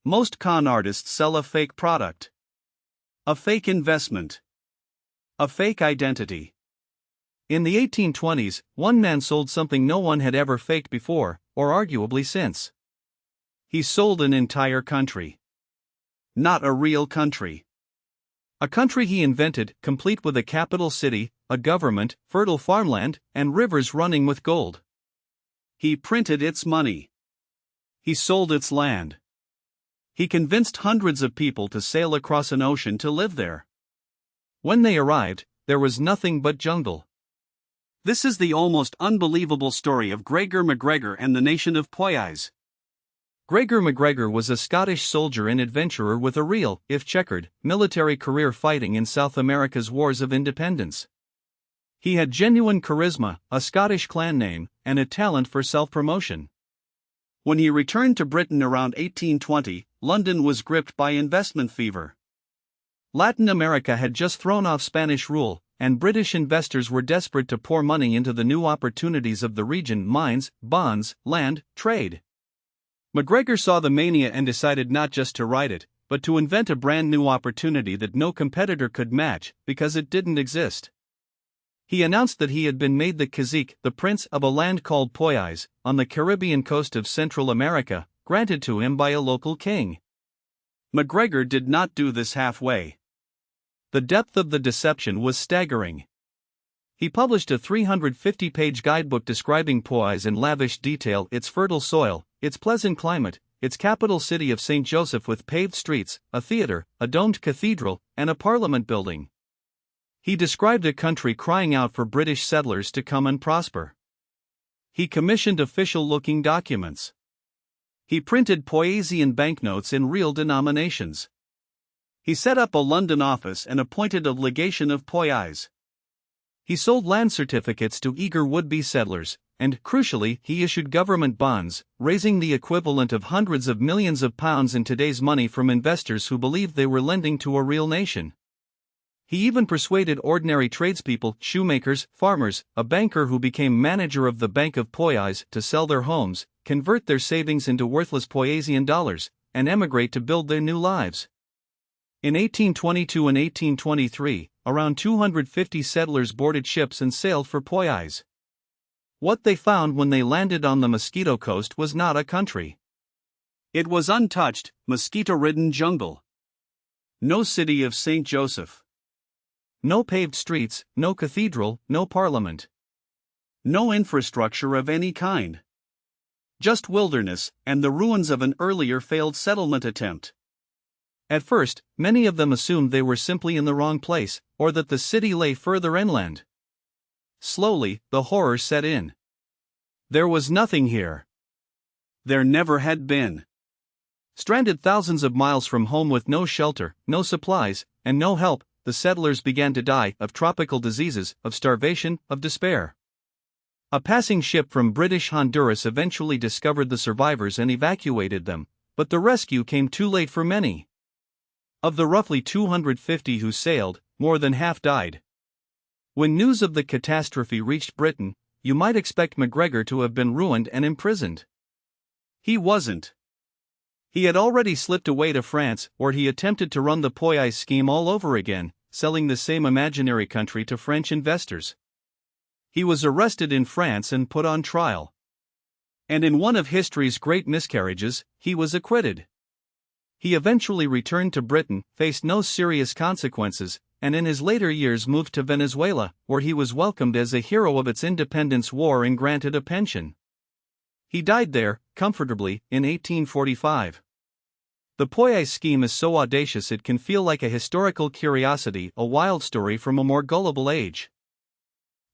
Most con artists sell a fake product, a fake investment, a fake identity. In the 1820s, one man sold something no one had ever faked before, or arguably since. He sold an entire country. Not a real country. A country he invented, complete with a capital city, a government, fertile farmland, and rivers running with gold. He printed its money. He sold its land. He convinced hundreds of people to sail across an ocean to live there. When they arrived, there was nothing but jungle. This is the almost unbelievable story of Gregor MacGregor and the nation of Poyais. Gregor MacGregor was a Scottish soldier and adventurer with a real, if checkered, military career fighting in South America's wars of independence. He had genuine charisma, a Scottish clan name, and a talent for self-promotion. When he returned to Britain around 1820, London was gripped by investment fever. Latin America had just thrown off Spanish rule, and British investors were desperate to pour money into the new opportunities of the region: mines, bonds, land, trade. MacGregor saw the mania and decided not just to ride it, but to invent a brand new opportunity that no competitor could match, because it didn't exist. He announced that he had been made the cacique, the prince of a land called Poyais, on the Caribbean coast of Central America, granted to him by a local king. MacGregor did not do this halfway. The depth of the deception was staggering. He published a 350-page guidebook describing Poyais in lavish detail: its fertile soil, its pleasant climate, its capital city of St. Joseph with paved streets, a theater, a domed cathedral, and a parliament building. He described a country crying out for British settlers to come and prosper. He commissioned official-looking documents. He printed Poyaisian banknotes in real denominations. He set up a London office and appointed a legation of Poyais. He sold land certificates to eager would-be settlers, and, crucially, he issued government bonds, raising the equivalent of hundreds of millions of pounds in today's money from investors who believed they were lending to a real nation. He even persuaded ordinary tradespeople, shoemakers, farmers, a banker who became manager of the Bank of Poyais, to sell their homes, convert their savings into worthless Poyaisian dollars, and emigrate to build their new lives. In 1822 and 1823, around 250 settlers boarded ships and sailed for Poyais. What they found when they landed on the Mosquito Coast was not a country. It was untouched, mosquito-ridden jungle. No city of St. Joseph. No paved streets, no cathedral, no parliament. No infrastructure of any kind. Just wilderness, and the ruins of an earlier failed settlement attempt. At first, many of them assumed they were simply in the wrong place, or that the city lay further inland. Slowly, the horror set in. There was nothing here. There never had been. Stranded thousands of miles from home with no shelter, no supplies, and no help, the settlers began to die of tropical diseases, of starvation, of despair. A passing ship from British Honduras eventually discovered the survivors and evacuated them, but the rescue came too late for many. Of the roughly 250 who sailed, more than half died. When news of the catastrophe reached Britain, you might expect MacGregor to have been ruined and imprisoned. He wasn't. He had already slipped away to France, where he attempted to run the Poyais scheme all over again, selling the same imaginary country to French investors. He was arrested in France and put on trial. And in one of history's great miscarriages, he was acquitted. He eventually returned to Britain, faced no serious consequences, and in his later years moved to Venezuela, where he was welcomed as a hero of its independence war and granted a pension. He died there, comfortably, in 1845. The Poyais scheme is so audacious it can feel like a historical curiosity, a wild story from a more gullible age.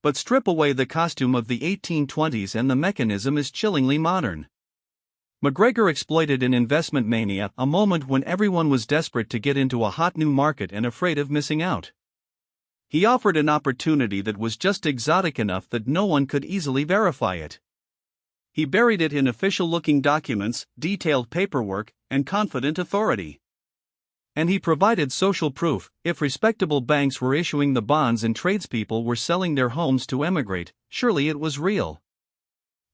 But strip away the costume of the 1820s and the mechanism is chillingly modern. MacGregor exploited an investment mania, a moment when everyone was desperate to get into a hot new market and afraid of missing out. He offered an opportunity that was just exotic enough that no one could easily verify it. He buried it in official-looking documents, detailed paperwork, and confident authority. And he provided social proof. If respectable banks were issuing the bonds and tradespeople were selling their homes to emigrate, surely it was real.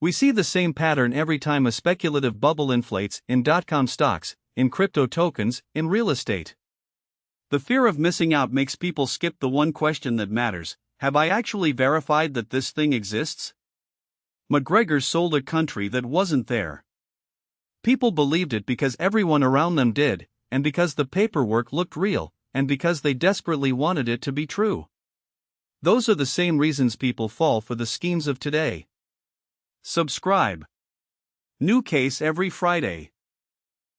We see the same pattern every time a speculative bubble inflates in dot-com stocks, in crypto tokens, in real estate. The fear of missing out makes people skip the one question that matters: have I actually verified that this thing exists? McGregor sold a country that wasn't there. People believed it because everyone around them did, and because the paperwork looked real, and because they desperately wanted it to be true. Those are the same reasons people fall for the schemes of today. Subscribe. New case every Friday.